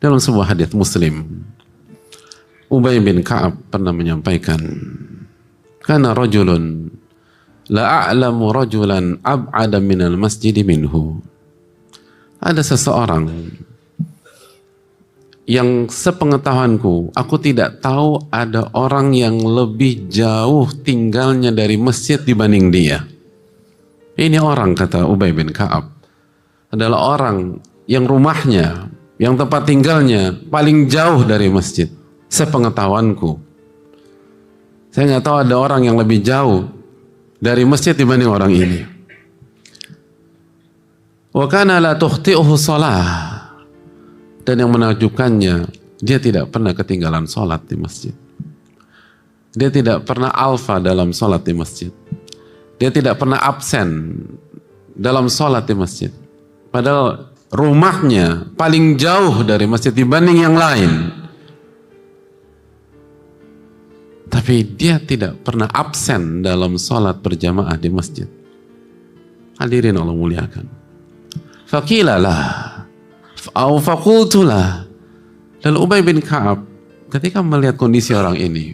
Dalam sebuah hadits Muslim, Ubay bin Ka'ab pernah menyampaikan, kana rajulun la a'lamu rajulan ab'ada minal masjid minhu. Ada seseorang yang sepengetahuanku, aku tidak tahu ada orang yang lebih jauh tinggalnya dari masjid dibanding dia. Ini orang, kata Ubay bin Ka'ab, adalah orang yang rumahnya, yang tempat tinggalnya paling jauh dari masjid. Sepengetahuanku, saya nggak tahu ada orang yang lebih jauh dari masjid dibanding orang ini. Wa kana la tukhti'uhu shalah. Dan yang menakjubkannya, dia tidak pernah ketinggalan sholat di masjid. Dia tidak pernah alfa dalam sholat di masjid. Dia tidak pernah absen dalam sholat di masjid. Padahal rumahnya paling jauh dari masjid dibanding yang lain. Tapi dia tidak pernah absen dalam sholat berjamaah di masjid. Hadirin Allah muliakan. Faqilalah au faqultulah. Lalu Ubay bin Ka'ab ketika melihat kondisi orang ini,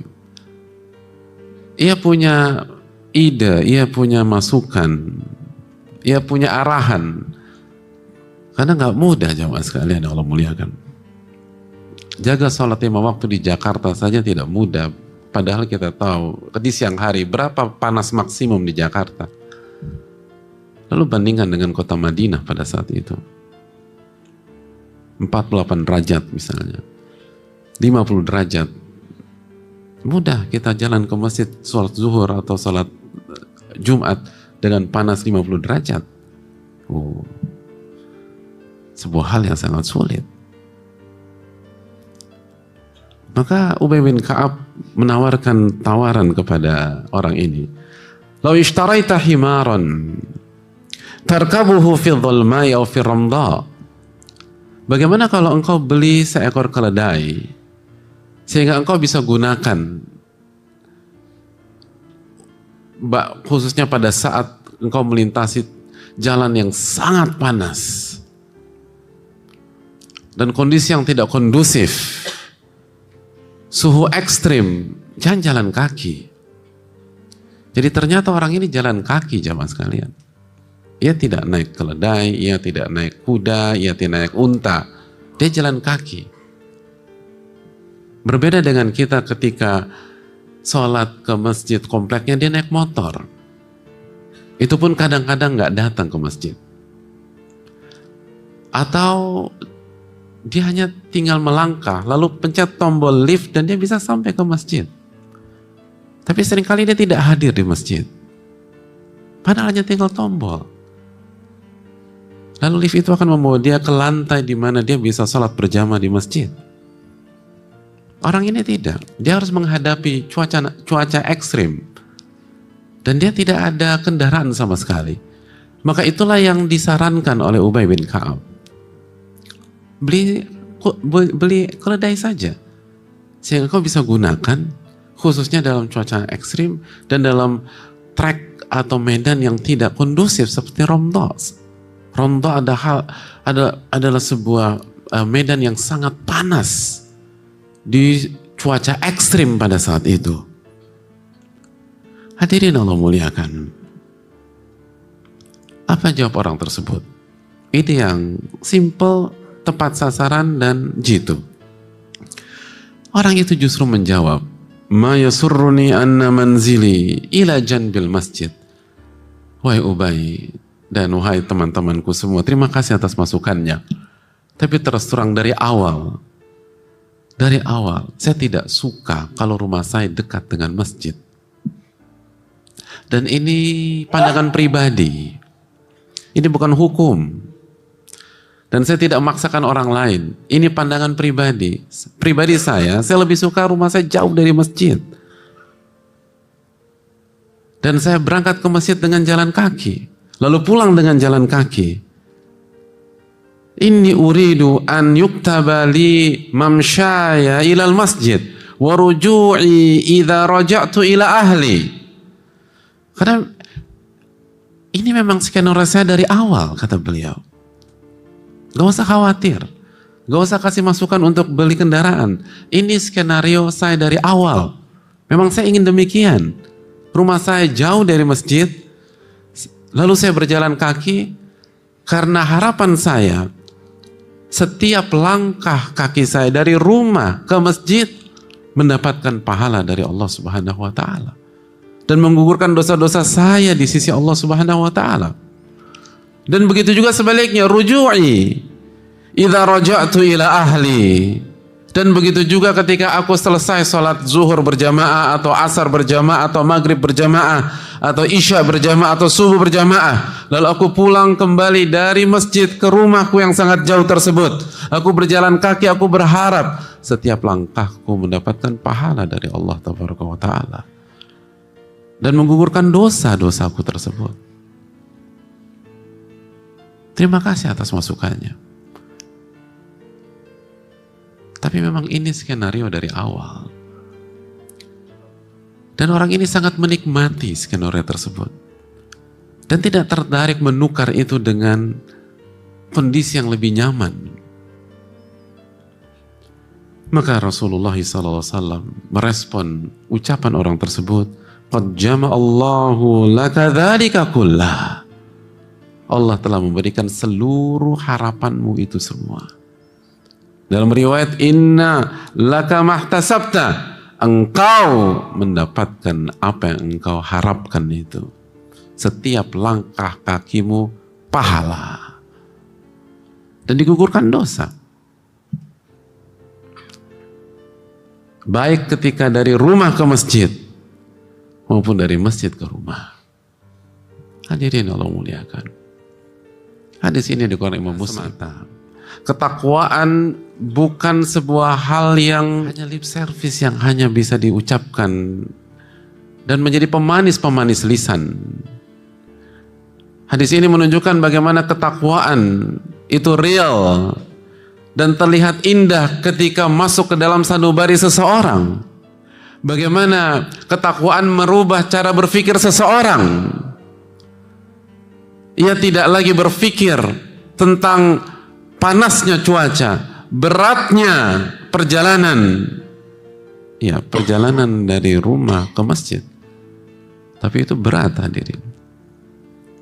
ia punya ide, ia punya masukan, ia punya arahan. Karena nggak mudah jamaah sekalian Allah muliakan. Jaga sholat 5 waktu di Jakarta saja tidak mudah. Padahal kita tahu di siang hari berapa panas maksimum di Jakarta. Lalu bandingkan dengan kota Madinah pada saat itu. 48 derajat misalnya. 50 derajat. Mudah kita jalan ke masjid sholat zuhur atau sholat Jumat dengan panas 50 derajat. Sebuah hal yang sangat sulit. Maka Ubay bin Ka'ab menawarkan tawaran kepada orang ini. Lau ishtaraita himaran tarkabuhu fi dhulma'i aw fi ramdha. Bagaimana kalau engkau beli seekor keledai sehingga engkau bisa gunakan khususnya pada saat engkau melintasi jalan yang sangat panas dan kondisi yang tidak kondusif, suhu ekstrim, jangan jalan kaki. Jadi ternyata orang ini jalan kaki jamaah sekalian. Ia tidak naik keledai, ia tidak naik kuda, ia tidak naik unta. Dia jalan kaki. Berbeda dengan kita ketika sholat ke masjid kompleknya, dia naik motor. Itu pun kadang-kadang nggak datang ke masjid. Atau dia hanya tinggal melangkah, lalu pencet tombol lift dan dia bisa sampai ke masjid. Tapi seringkali dia tidak hadir di masjid. Padahal hanya tinggal tombol. Lalu lift itu akan membawa dia ke lantai di mana dia bisa sholat berjamaah di masjid. Orang ini tidak. Dia harus menghadapi cuaca ekstrim. Dan dia tidak ada kendaraan sama sekali. Maka itulah yang disarankan oleh Ubay bin Ka'ab. Beli keledai saja. Sehingga kau bisa gunakan, khususnya dalam cuaca ekstrim dan dalam trek atau medan yang tidak kondusif seperti Ramdha. Ramdha adalah sebuah medan yang sangat panas di cuaca ekstrim pada saat itu. Hadirin Allah muliakan. Apa jawab orang tersebut? Ini yang simple, tepat sasaran dan jitu. Orang itu justru menjawab, ma yasurruni anna manzili ila janbil masjid. Wahai Ubay dan wahai teman-temanku semua, terima kasih atas masukannya. Tapi terus terang dari awal saya tidak suka kalau rumah saya dekat dengan masjid. Dan ini pandangan pribadi. Ini bukan hukum. Dan saya tidak memaksakan orang lain. Ini pandangan pribadi. Pribadi saya lebih suka rumah saya jauh dari masjid. Dan saya berangkat ke masjid dengan jalan kaki. Lalu pulang dengan jalan kaki. Inni uridu an yuktaba li mamsyaya ilal masjid wa ruju'i idza raja'tu ila ahli. Karena ini memang skenario saya dari awal, kata beliau. Gak usah khawatir. Gak usah kasih masukan untuk beli kendaraan. Ini skenario saya dari awal. Memang saya ingin demikian. Rumah saya jauh dari masjid, lalu saya berjalan kaki, karena harapan saya, setiap langkah kaki saya dari rumah ke masjid, mendapatkan pahala dari Allah Subhanahu wa Ta'ala. Dan menggugurkan dosa-dosa saya di sisi Allah Subhanahu wa Ta'ala. Dan begitu juga sebaliknya, ruju'i idza raja'tu ila ahli. Dan begitu juga ketika aku selesai sholat zuhur berjamaah, atau asar berjamaah, atau maghrib berjamaah, atau isya berjamaah, atau subuh berjamaah, lalu aku pulang kembali dari masjid ke rumahku yang sangat jauh tersebut, aku berjalan kaki, aku berharap setiap langkahku mendapatkan pahala dari Allah Tabaraka wa Ta'ala dan menggugurkan dosa-dosaku tersebut. Terima kasih atas masukannya. Tapi memang ini skenario dari awal. Dan orang ini sangat menikmati skenario tersebut. Dan tidak tertarik menukar itu dengan kondisi yang lebih nyaman. Maka Rasulullah SAW merespon ucapan orang tersebut, "Qad jama'allahu laka dzalika kullah." Allah telah memberikan seluruh harapanmu itu semua. Dalam riwayat, "Inna laka mahtasabta." Engkau mendapatkan apa yang engkau harapkan itu. Setiap langkah kakimu pahala. Dan digugurkan dosa. Baik ketika dari rumah ke masjid, maupun dari masjid ke rumah. Hadirin Allah muliakan. Hadis ini dikeluarkan Imam Muslim. Ketakwaan bukan sebuah hal yang hanya lip service, yang hanya bisa diucapkan dan menjadi pemanis-pemanis lisan. Hadis ini menunjukkan bagaimana ketakwaan itu real dan terlihat indah ketika masuk ke dalam sanubari seseorang. Bagaimana ketakwaan merubah cara berpikir seseorang. Ia tidak lagi berpikir tentang panasnya cuaca, beratnya perjalanan. Ya, perjalanan dari rumah ke masjid. Tapi itu berat, hadirin.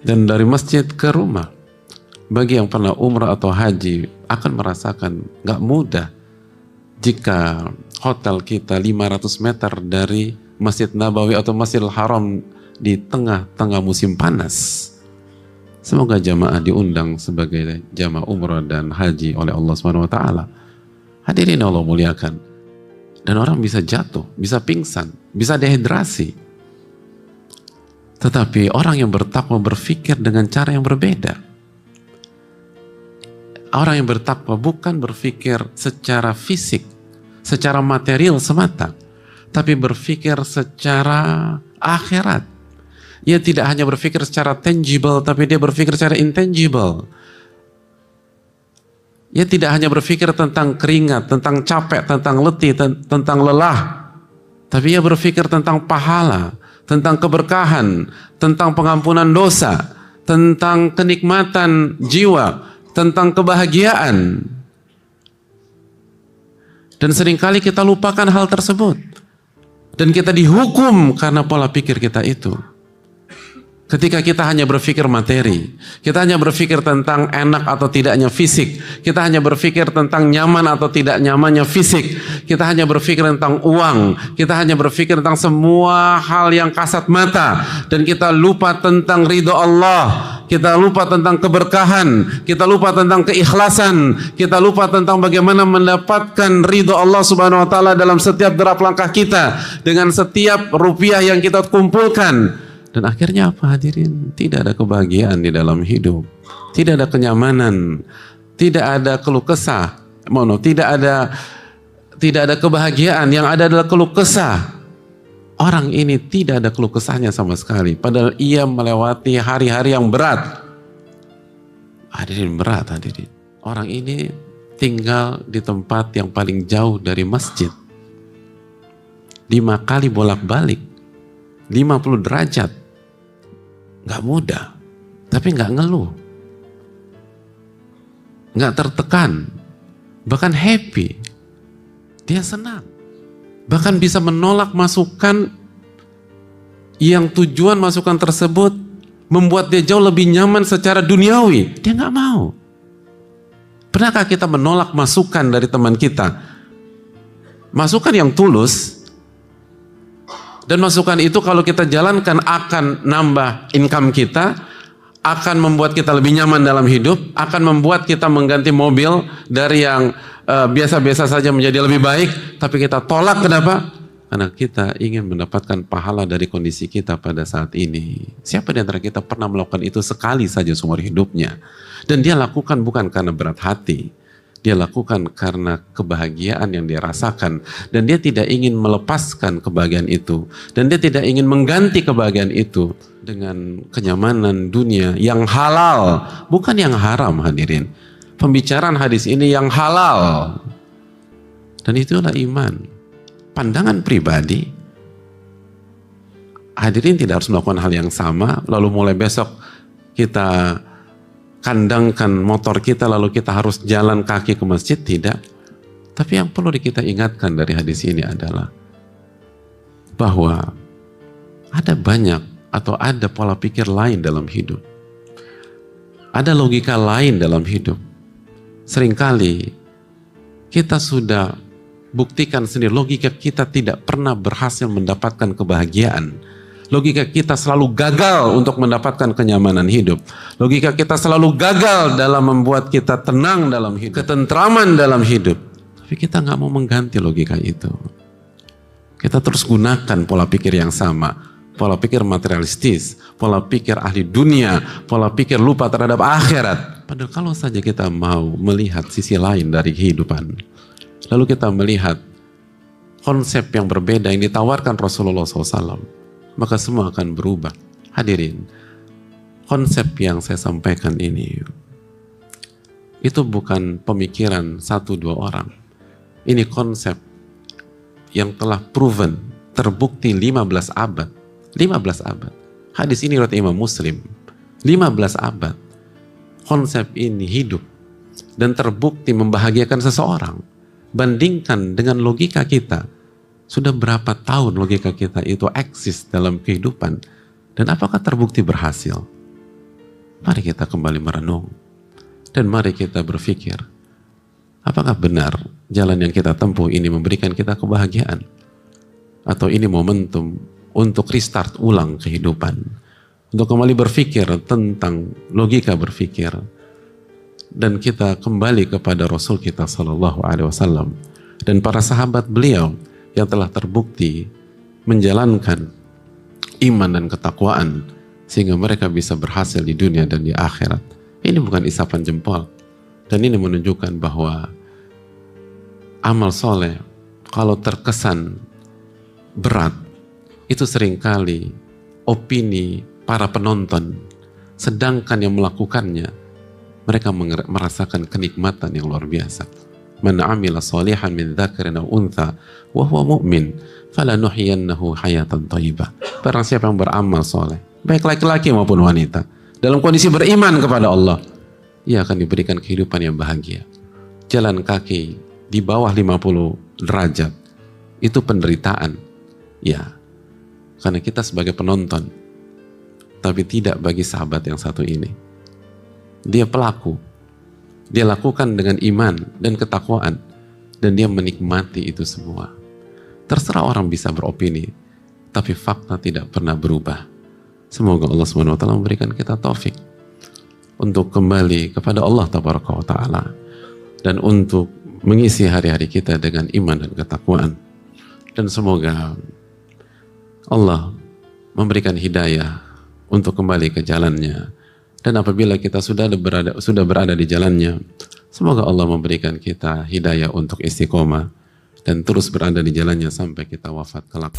Dan dari masjid ke rumah, bagi yang pernah umrah atau haji akan merasakan gak mudah jika hotel kita 500 meter dari Masjid Nabawi atau Masjidil Haram di tengah-tengah musim panas. Semoga jamaah diundang sebagai jamaah umrah dan haji oleh Allah SWT. Hadirin Allah muliakan. Dan orang bisa jatuh, bisa pingsan, bisa dehidrasi. Tetapi orang yang bertakwa berpikir dengan cara yang berbeda. Orang yang bertakwa bukan berpikir secara fisik, secara material semata, tapi berpikir secara akhirat. Ia tidak hanya berpikir secara tangible, tapi dia berpikir secara intangible. Ia tidak hanya berpikir tentang keringat, tentang capek, tentang letih, tentang lelah, tapi ia berpikir tentang pahala, tentang keberkahan, tentang pengampunan dosa, tentang kenikmatan jiwa, tentang kebahagiaan. Dan seringkali kita lupakan hal tersebut. Dan kita dihukum karena pola pikir kita itu. Ketika kita hanya berpikir materi, kita hanya berpikir tentang enak atau tidaknya fisik, kita hanya berpikir tentang nyaman atau tidak nyamannya fisik, kita hanya berpikir tentang uang, kita hanya berpikir tentang semua hal yang kasat mata, dan kita lupa tentang ridho Allah, kita lupa tentang keberkahan, kita lupa tentang keikhlasan, kita lupa tentang bagaimana mendapatkan ridho Allah Subhanahu wa Ta'ala dalam setiap derap langkah kita, dengan setiap rupiah yang kita kumpulkan. Dan akhirnya apa, hadirin? Tidak ada kebahagiaan di dalam hidup, tidak ada kenyamanan, tidak ada keluh kesah, tidak ada kebahagiaan, yang ada adalah keluh kesah. Orang ini tidak ada keluh kesahnya sama sekali, padahal ia melewati hari-hari yang berat. Hadirin, berat, hadirin. Orang ini tinggal di tempat yang paling jauh dari masjid, 5 kali bolak-balik, 50 derajat. Gak mudah, tapi gak ngeluh, gak tertekan, bahkan happy, dia senang, bahkan bisa menolak masukan yang tujuan masukan tersebut membuat dia jauh lebih nyaman secara duniawi. Dia nggak mau. Pernahkah kita menolak masukan dari teman kita? Masukan yang tulus, dan masukan itu kalau kita jalankan akan nambah income kita, akan membuat kita lebih nyaman dalam hidup, akan membuat kita mengganti mobil dari yang biasa-biasa saja menjadi lebih baik, tapi kita tolak. Kenapa? Karena kita ingin mendapatkan pahala dari kondisi kita pada saat ini. Siapa di antara kita pernah melakukan itu sekali saja seumur hidupnya? Dan dia lakukan bukan karena berat hati. Dia lakukan karena kebahagiaan yang dia rasakan. Dan dia tidak ingin melepaskan kebahagiaan itu. Dan dia tidak ingin mengganti kebahagiaan itu dengan kenyamanan dunia yang halal. Bukan yang haram, hadirin. Pembicaraan hadis ini yang halal. Dan itulah iman. Pandangan pribadi, hadirin tidak harus melakukan hal yang sama, lalu mulai besok kita kandangkan motor kita, lalu kita harus jalan kaki ke masjid, tidak. Tapi yang perlu kita ingatkan dari hadis ini adalah bahwa ada banyak atau ada pola pikir lain dalam hidup. Ada logika lain dalam hidup. Seringkali kita sudah buktikan sendiri, logika kita tidak pernah berhasil mendapatkan kebahagiaan. Logika kita selalu gagal untuk mendapatkan kenyamanan hidup. Logika kita selalu gagal dalam membuat kita tenang dalam hidup, ketentraman dalam hidup. Tapi kita nggak mau mengganti logika itu. Kita terus gunakan pola pikir yang sama. Pola pikir materialistis, pola pikir ahli dunia, pola pikir lupa terhadap akhirat. Padahal kalau saja kita mau melihat sisi lain dari kehidupan, lalu kita melihat konsep yang berbeda yang ditawarkan Rasulullah SAW, maka semua akan berubah. Hadirin, konsep yang saya sampaikan ini, itu bukan pemikiran 1-2 orang. Ini konsep yang telah proven, terbukti 15 abad. 15 abad. Hadis ini riwayat Imam Muslim. 15 abad. Konsep ini hidup dan terbukti membahagiakan seseorang. Bandingkan dengan logika kita. Sudah berapa tahun logika kita itu eksis dalam kehidupan. Dan apakah terbukti berhasil? Mari kita kembali merenung. Dan mari kita berpikir. Apakah benar jalan yang kita tempuh ini memberikan kita kebahagiaan? Atau ini momentum untuk restart ulang kehidupan? Untuk kembali berpikir tentang logika berpikir. Dan kita kembali kepada Rasul kita Sallallahu Alaihi Wasallam dan para sahabat beliau yang telah terbukti menjalankan iman dan ketakwaan sehingga mereka bisa berhasil di dunia dan di akhirat. Ini bukan isapan jempol, dan ini menunjukkan bahwa amal soleh kalau terkesan berat itu seringkali opini para penonton, sedangkan yang melakukannya mereka merasakan kenikmatan yang luar biasa. Man amila salihan min dzakarin aw untha wa huwa mu'min falanuhyiyannahu hayatan thayyibah. Barang siapa yang beramal soleh, baik laki-laki maupun wanita, dalam kondisi beriman kepada Allah, ia akan diberikan kehidupan yang bahagia. Jalan kaki di bawah 50 derajat itu penderitaan. Ya. Karena kita sebagai penonton, tapi tidak bagi sahabat yang satu ini. Dia pelaku. Dia lakukan dengan iman dan ketakwaan. Dan dia menikmati itu semua. Terserah orang bisa beropini. Tapi fakta tidak pernah berubah. Semoga Allah SWT memberikan kita taufik. Untuk kembali kepada Allah Taala. Dan untuk mengisi hari-hari kita dengan iman dan ketakwaan. Dan semoga Allah memberikan hidayah untuk kembali ke jalannya. Dan apabila kita sudah berada di jalannya, semoga Allah memberikan kita hidayah untuk istiqomah dan terus berada di jalannya sampai kita wafat kelak.